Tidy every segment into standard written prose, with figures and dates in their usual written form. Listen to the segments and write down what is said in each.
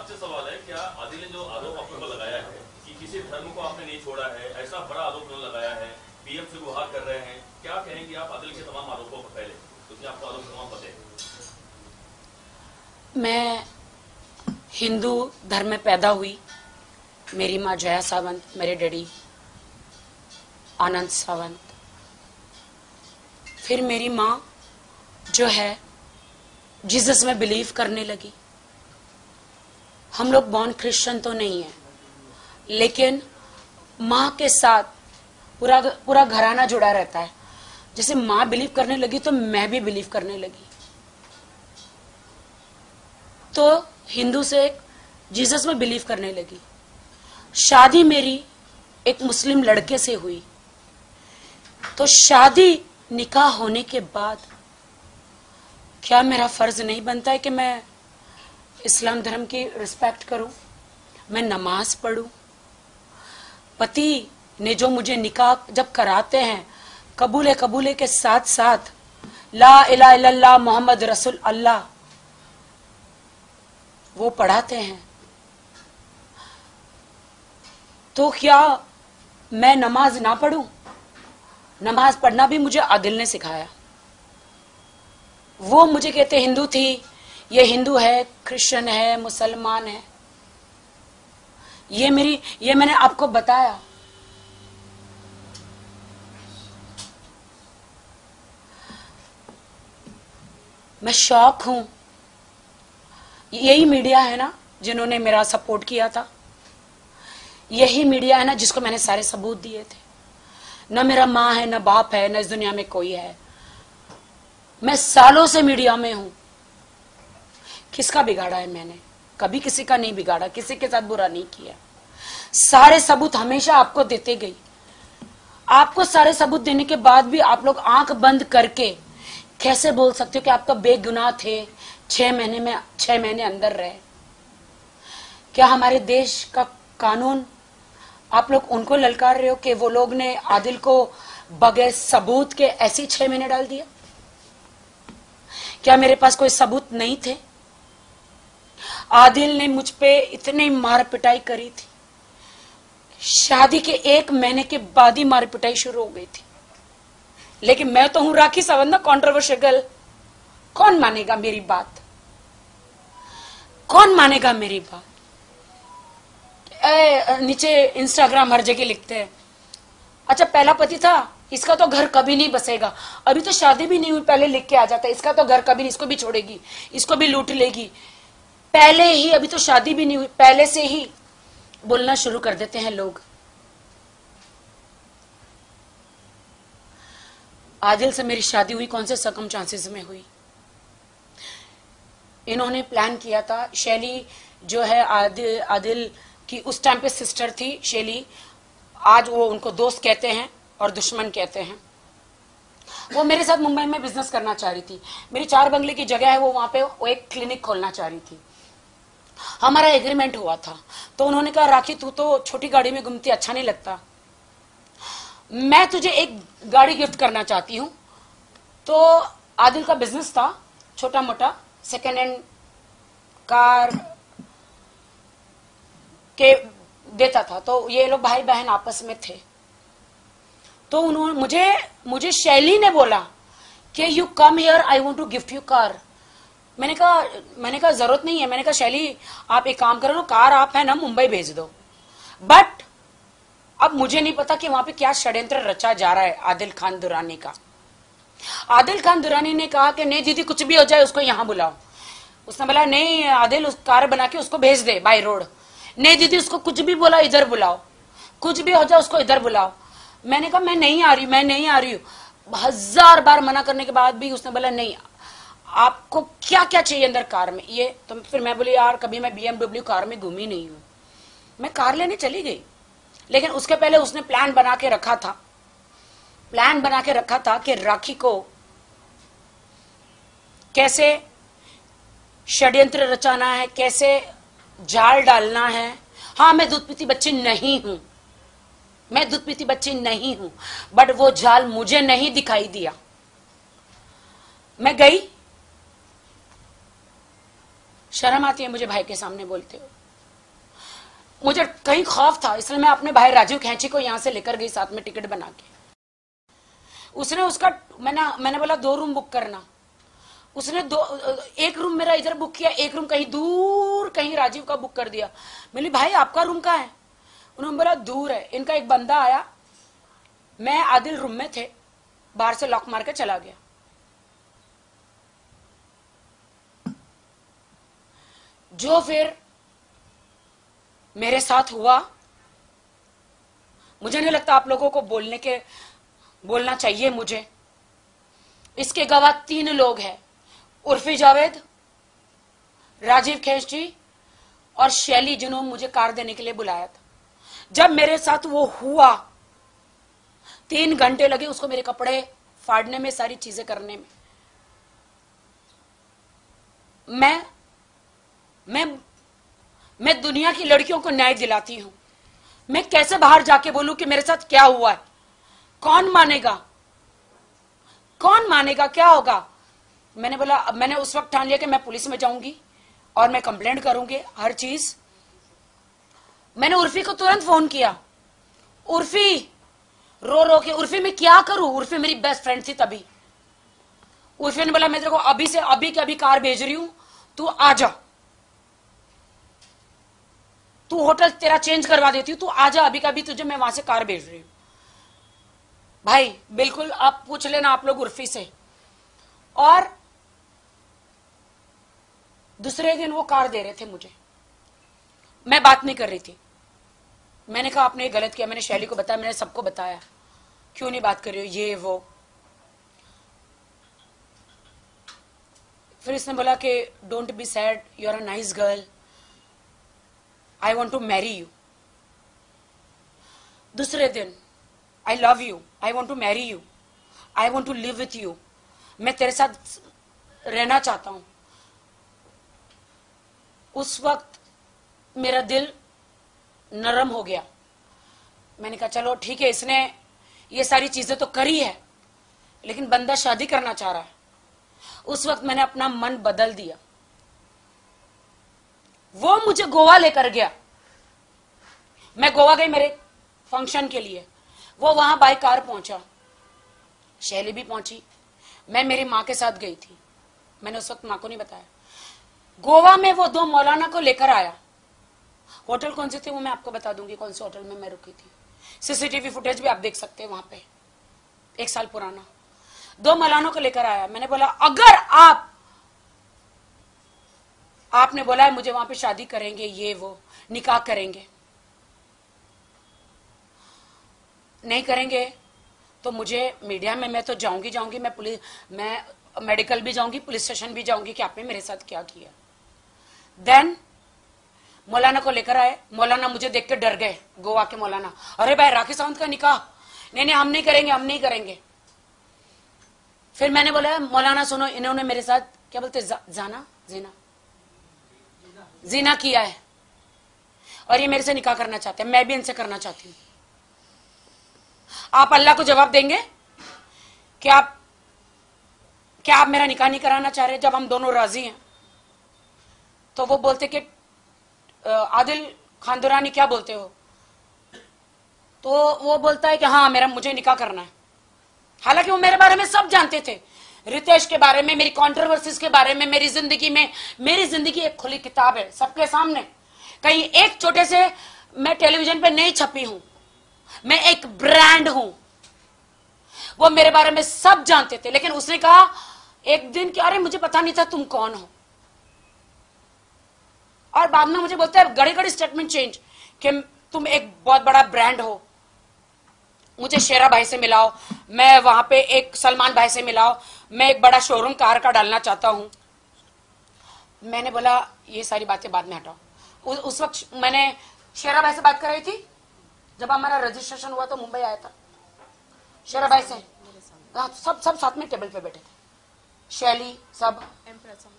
आपसे सवाल है, क्या आदिल ने जो आरोप आपके ऊपर लगाया है कि किसी धर्म को आपने नहीं छोड़ा है, ऐसा बड़ा आरोप उन्होंने लगाया है, पीएम से गुहार कर रहे हैं, क्या कहेंगे आप आदिल के तमाम आरोपों पर? पहले क्योंकि आपको आरोप तमाम पता है। मैं हिंदू धर्म में पैदा हुई। मेरी माँ जया सावंत, मेरे डैडी आनंद सावंत। फिर मेरी माँ जो है जीसस में बिलीव करने लगी। हम लोग बॉर्न क्रिश्चियन तो नहीं है, लेकिन माँ के साथ पूरा घराना जुड़ा रहता है। जैसे माँ बिलीव करने लगी तो मैं भी बिलीव करने लगी। तो हिंदू से जीसस में बिलीव करने लगी। शादी मेरी एक मुस्लिम लड़के से हुई। तो शादी निकाह होने के बाद क्या मेरा फर्ज नहीं बनता है कि मैं इस्लाम धर्म की रिस्पेक्ट करूं, मैं नमाज पढ़ूं? पति ने जो मुझे निकाह जब कराते हैं, कबूले के साथ साथ ला इलाहा इल्लल्लाह मोहम्मद रसूल अल्लाह वो पढ़ाते हैं, तो क्या मैं नमाज ना पढ़ूं? नमाज पढ़ना भी मुझे आदिल ने सिखाया। वो मुझे कहते हिंदू थी, ये हिंदू है, क्रिश्चियन है, मुसलमान है। ये मैंने आपको बताया। मैं शौक हूं। यही मीडिया है ना जिन्होंने मेरा सपोर्ट किया था, यही मीडिया है ना जिसको मैंने सारे सबूत दिए थे। न मेरा माँ है, न बाप है, न इस दुनिया में कोई है। मैं सालों से मीडिया में हूं। किसका बिगाड़ा है मैंने? कभी किसी का नहीं बिगाड़ा, किसी के साथ बुरा नहीं किया। सारे सबूत हमेशा आपको देते गई। आपको सारे सबूत देने के बाद भी आप लोग आंख बंद करके कैसे बोल सकते हो कि आपका बेगुनाह थे, 6 महीने अंदर रहे? क्या हमारे देश का कानून आप लोग उनको ललकार रहे हो कि वो लोग ने आदिल को बगैर सबूत के ऐसे ही 6 महीने डाल दिया? क्या मेरे पास कोई सबूत नहीं थे? आदिल ने मुझ पे इतनी मार पिटाई करी थी। शादी के 1 महीने के बाद ही मार पिटाई शुरू हो गई थी। लेकिन मैं तो हूं राखी सावंत ना, कंट्रोवर्शियल। कौन मानेगा मेरी बात? कौन मानेगा मेरी बात? नीचे इंस्टाग्राम हर जगह लिखते हैं, अच्छा पहला पति था, इसका तो घर कभी नहीं बसेगा। अभी तो शादी भी नहीं हुई, पहले लिख के आ जाता है, इसका तो घर कभी नहीं, इसको भी छोड़ेगी, इसको भी लूट लेगी। पहले ही, अभी तो शादी भी नहीं हुई, पहले से ही बोलना शुरू कर देते हैं लोग। आदिल से मेरी शादी हुई कौन से सर्कमस्टांसेस में हुई? इन्होंने प्लान किया था। शैली जो है आदिल की उस टाइम पे सिस्टर थी, शैली। आज वो उनको दोस्त कहते हैं और दुश्मन कहते हैं। वो मेरे साथ मुंबई में बिजनेस करना चाह रही थी। मेरी 4 बंगले की जगह है, वो वहां पे वो एक क्लिनिक खोलना चाह रही थी। हमारा एग्रीमेंट हुआ था। तो उन्होंने कहा राखी तू तो छोटी गाड़ी में घूमती, अच्छा नहीं लगता, मैं तुझे एक गाड़ी गिफ्ट करना चाहती हूं। तो आदिल का बिजनेस था छोटा मोटा, सेकेंड हैंड कार के देता था। तो ये लोग भाई बहन आपस में थे। तो उन्होंने शैली ने बोला कि you come here, I want to gift you car. मैंने कहा जरूरत नहीं है। मैंने कहा शैली आप एक काम करो, कार आप है ना मुंबई भेज दो। बट अब मुझे नहीं पता कि वहां पे क्या षड्यंत्र रचा जा रहा है आदिल खान दुरानी का। आदिल खान दुरानी ने कहा कि नहीं दीदी कुछ भी हो जाए उसको यहां बुलाओ। उसने बोला नहीं आदिल, उस कार बना के उसको भेज दे बाय रोड। नहीं दीदी उसको कुछ भी बोला इधर बुलाओ, कुछ भी हो जाए उसको इधर बुलाओ। मैंने कहा मैं नहीं आ रही हूँ। 1000 बार मना करने के बाद भी उसने बोला नहीं, आपको क्या क्या चाहिए अंदर कार में ये। तो फिर मैं बोली यार कभी मैं BMW कार में घूमी नहीं हूं। मैं कार लेने चली गई, लेकिन उसके पहले उसने प्लान बना के रखा था कि राखी को कैसे षड्यंत्र रचाना है, कैसे जाल डालना है। हाँ मैं दूध पीती बच्ची नहीं हूं, बट वो जाल मुझे नहीं दिखाई दिया। मैं गई, शर्म आती है मुझे भाई के सामने बोलते हो। मुझे कहीं खौफ था, इसलिए मैं अपने भाई राजीव खैंची को यहां से लेकर गई साथ में टिकट बना के। उसने उसका मैंने बोला 2 रूम बुक करना, उसने 1 रूम मेरा इधर बुक किया, 1 रूम कहीं दूर कहीं राजीव का बुक कर दिया। मैंने भाई आपका रूम कहाँ है? उन्होंने बोला दूर है। इनका एक बंदा आया, मैं आदिल रूम में थे, बाहर से लॉक मार के चला गया। जो फिर मेरे साथ हुआ, मुझे नहीं लगता आप लोगों को बोलना चाहिए मुझे। इसके गवाह 3 लोग हैं, उर्फी जावेद, राजीव खैंची और शैली, जिन्होंने मुझे कार देने के लिए बुलाया था। जब मेरे साथ वो हुआ 3 घंटे लगे उसको मेरे कपड़े फाड़ने में, सारी चीजें करने में। मैं दुनिया की लड़कियों को न्याय दिलाती हूं। मैं कैसे बाहर जाके बोलूं कि मेरे साथ क्या हुआ है? कौन मानेगा? कौन मानेगा? क्या होगा? मैंने बोला, मैंने उस वक्त ठान लिया कि मैं पुलिस में जाऊंगी और मैं कंप्लेंट करूंगी हर चीज। मैंने उर्फी को तुरंत फोन किया। उर्फी रो रो के, उर्फी मैं क्या करूं? उर्फी मेरी बेस्ट फ्रेंड थी तभी। उर्फी ने बोला मैं तेरे को अभी से अभी के अभी कार भेज रही हूं, तू आ जा, तू होटल तेरा चेंज करवा देती हूँ, तू आ जा अभी का अभी, तुझे मैं वहां से कार भेज रही हूं। भाई बिल्कुल आप पूछ लेना आप लोग उर्फी से। और दूसरे दिन वो कार दे रहे थे मुझे, मैं बात नहीं कर रही थी। मैंने कहा आपने गलत किया, मैंने शैली को बताया, मैंने सबको बताया, क्यों नहीं बात कर रही हो, ये वो। फिर इसने बोला कि don't be sad, you are a nice girl, I want to marry you. दूसरे दिन I love you, I want to marry you, I want to live with you, मैं तेरे साथ रहना चाहता हूं। उस वक्त मेरा दिल नरम हो गया। मैंने कहा चलो ठीक है, इसने ये सारी चीजें तो करी है, लेकिन बंदा शादी करना चाह रहा है। उस वक्त मैंने अपना मन बदल दिया। वो मुझे गोवा लेकर गया। मैं गोवा गई मेरे फंक्शन के लिए। वो वहां बाय कार पहुंचा, शैली भी पहुंची, मैं मेरी मां के साथ गई थी। मैंने उस वक्त मां को नहीं बताया। गोवा में वो 2 मौलाना को लेकर आया। होटल कौन से थे वो मैं आपको बता दूंगी, कौन से होटल में मैं रुकी थी। सीसीटीवी फुटेज भी आप देख सकते हैं वहां पे, 1 साल पुराना। 2 मौलानों को लेकर आया। मैंने बोला अगर आपने बोला है मुझे वहां पे शादी करेंगे, ये वो निकाह करेंगे, नहीं करेंगे तो मुझे मीडिया में मैं तो जाऊंगी, मैं मेडिकल भी जाऊंगी, पुलिस स्टेशन भी जाऊंगी कि आपने मेरे साथ क्या किया। देन मौलाना को लेकर आए। मौलाना मुझे देख के डर गए, गोवा के मौलाना। अरे भाई राखी सावंत का निकाह, नहीं हम नहीं करेंगे। फिर मैंने बोला मौलाना सुनो, इन्होंने मेरे साथ क्या बोलते जीना किया है और ये मेरे से निकाह करना चाहते हैं, मैं भी इनसे करना चाहती हूँ। आप अल्लाह को जवाब देंगे कि क्या आप मेरा निकाह नहीं कराना चाह रहे? जब हम दोनों राजी हैं। तो वो बोलते कि आदिल खान दुरानी क्या बोलते हो? तो वो बोलता है कि हाँ मुझे निकाह करना है। हालांकि वो मेरे बारे में सब जानते थे, रितेश के बारे में, मेरी कंट्रोवर्सीज के बारे में, मेरी जिंदगी एक खुली किताब है सबके सामने। कहीं एक छोटे से मैं टेलीविजन पे नहीं छपी हूं, मैं एक ब्रांड हूं। वो मेरे बारे में सब जानते थे। लेकिन उसने कहा एक दिन कि अरे मुझे पता नहीं था तुम कौन हो। और बाद में मुझे बोलते हैं घड़ी स्टेटमेंट चेंज कि तुम एक बहुत बड़ा ब्रांड हो, मुझे शेरा भाई से मिलाओ, मैं वहां पे एक सलमान भाई से मिलाओ, मैं एक बड़ा शोरूम कार का डालना चाहता हूं। मैंने बोला ये सारी बातें बाद में हटाओ। उस वक्त मैंने शेरा भाई से बात कर रही थी। जब हमारा रजिस्ट्रेशन हुआ तो मुंबई आया था शेरा भाई से, सब साथ में टेबल पे बैठे थे, शैली सब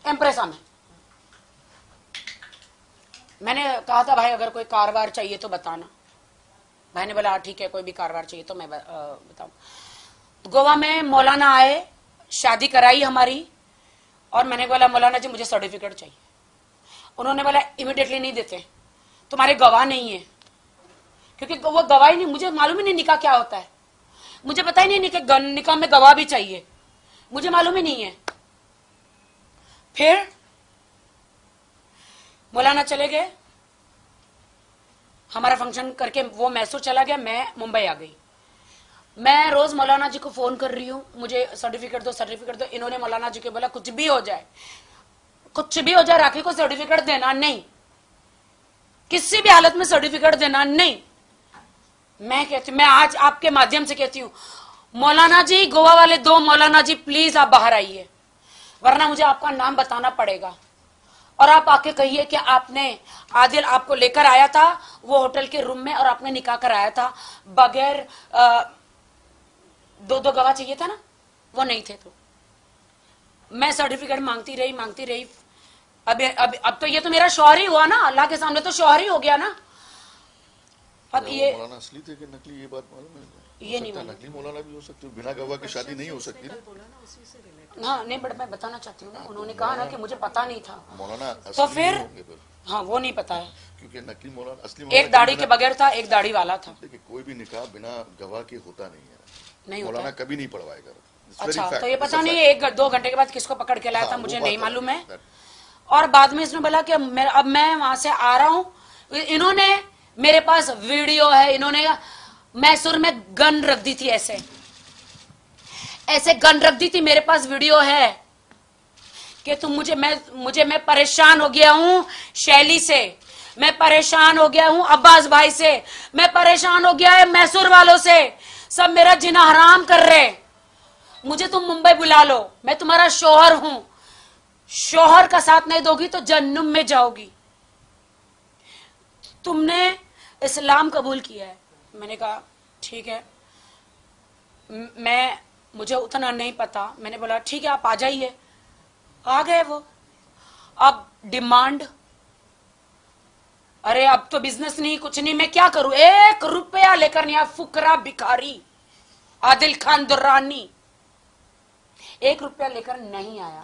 एम्प्रेसा में। मैंने कहा था भाई अगर कोई कारवार चाहिए तो बताना। भाई ने बोला ठीक है, कोई भी कारवार चाहिए तो मैं बताऊं। गोवा में मौलाना आए, शादी कराई हमारी, और मैंने बोला मौलाना जी मुझे सर्टिफिकेट चाहिए। उन्होंने बोला इमीडिएटली नहीं देते, तुम्हारे गवाह नहीं है, क्योंकि वो गवाह ही नहीं, मुझे मालूम ही नहीं निकाह क्या होता है, मुझे पता ही नहीं निकाह में गवाह भी चाहिए, मुझे मालूम ही नहीं है। फिर मौलाना चले गए, हमारा फंक्शन करके वो मैसूर चला गया, मैं मुंबई आ गई। मैं रोज मौलाना जी को फोन कर रही हूँ, मुझे सर्टिफिकेट दो सर्टिफिकेट दो। इन्होंने मौलाना जी को बोला कुछ भी हो जाए, कुछ भी हो जाए, राखी को सर्टिफिकेट देना नहीं, किसी भी हालत में सर्टिफिकेट देना नहीं। मैं आज आपके माध्यम से कहती हूँ, मौलाना जी, गोवा वाले 2 मौलाना जी, प्लीज आप बाहर आइए, वरना मुझे आपका नाम बताना पड़ेगा और आप आके कहिए कि आपने, आदिल आपको लेकर आया था वो होटल के रूम में और आपने निकाह कराया था बगैर 2 गवाह चाहिए था ना, वो नहीं थे। तो मैं सर्टिफिकेट मांगती रही। अब तो ये तो मेरा शौहर ही हुआ ना, अल्लाह के सामने तो शौहर ही हो गया ना। अब ये मौलाना असली थे कि नकली, ये बात मालूम है? ये नहीं मालूम। नकली मौलाना भी हो सकते, बिना गवाह की शादी नहीं हो सकती ना। हाँ नहीं, बट मैं बताना चाहती हूँ ना, उन्होंने कहा ना कि मुझे पता नहीं था, मौलाना तो फिर हाँ वो नहीं पता है, क्योंकि नकली मौलाना, असली एक दाढ़ी के बगैर था, एक दाढ़ी वाला था। देखिए कोई भी निकाह बिना गवाह के होता नहीं है, नहीं होता मौलाना है। कभी नहीं पढ़वाएगा। अच्छा, तो ये पता नहीं 1-2 घंटे के बाद किसको पकड़ के लाया था, मुझे नहीं मालूम है। है। और बाद में इसने बोला कि अब मैं वहां से आ रहा हूं। इन्होंने मेरे पास वीडियो है, इन्होंने मैसूर में गन रख दी थी, ऐसे गन रख दी थी, मेरे पास वीडियो है कि तुम मैं परेशान हो गया हूं शैली से, मैं परेशान हो गया हूं अब्बास भाई से, मैं परेशान हो गया है मैसूर वालों से, सब मेरा जीना हराम कर रहे, मुझे तुम मुंबई बुला लो, मैं तुम्हारा शौहर हूं, शौहर का साथ नहीं दोगी तो जन्नम में जाओगी, तुमने इस्लाम कबूल किया है। मैंने कहा ठीक है, मुझे उतना नहीं पता। मैंने बोला ठीक है आप आ जाइए, आ गए वो। अब डिमांड, अरे अब तो बिजनेस नहीं, कुछ नहीं, मैं क्या करूं, 1 रुपया लेकर नहीं आया, फुकरा भिखारी आदिल खान दुर्रानी 1 रुपया लेकर नहीं आया।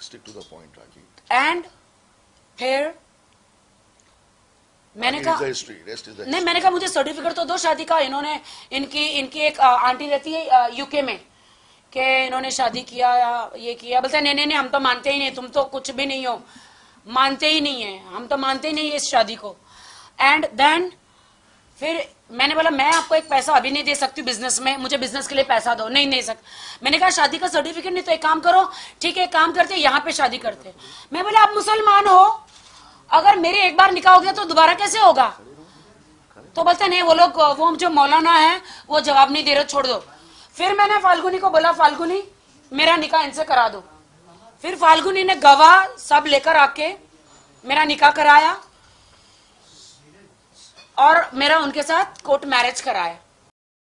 Stick to the point, Raki. And फिर मैंने कहा नहीं, मैंने कहा मुझे सर्टिफिकेट तो दो शादी का। इन्होंने इनकी एक आंटी रहती है यूके में, कि इन्होंने शादी किया, ये किया। बोलते नहीं हम तो मानते ही नहीं, तुम तो कुछ भी नहीं हो, मानते ही नहीं है, हम तो मानते ही नहीं है इस शादी को। एंड देन फिर मैंने बोला मैं आपको एक पैसा अभी नहीं दे सकती बिजनेस में, मुझे बिजनेस के लिए पैसा दो। नहीं दे सकता। मैंने कहा शादी का सर्टिफिकेट नहीं तो एक काम करो, ठीक है एक काम करते यहाँ पे शादी करते। मैं बोले आप मुसलमान हो, अगर मेरे एक बार निकाह हो गया तो दोबारा कैसे होगा? तो बोलते नहीं, वो लोग, वो जो मौलाना है वो जवाब नहीं दे रहे, छोड़ दो। फिर मैंने फाल्गुनी को बोला, फाल्गुनी मेरा निकाह इनसे करा दो। फिर फाल्गुनी ने गवाह सब लेकर आके मेरा निकाह कराया और मेरा उनके साथ कोर्ट मैरिज कराया।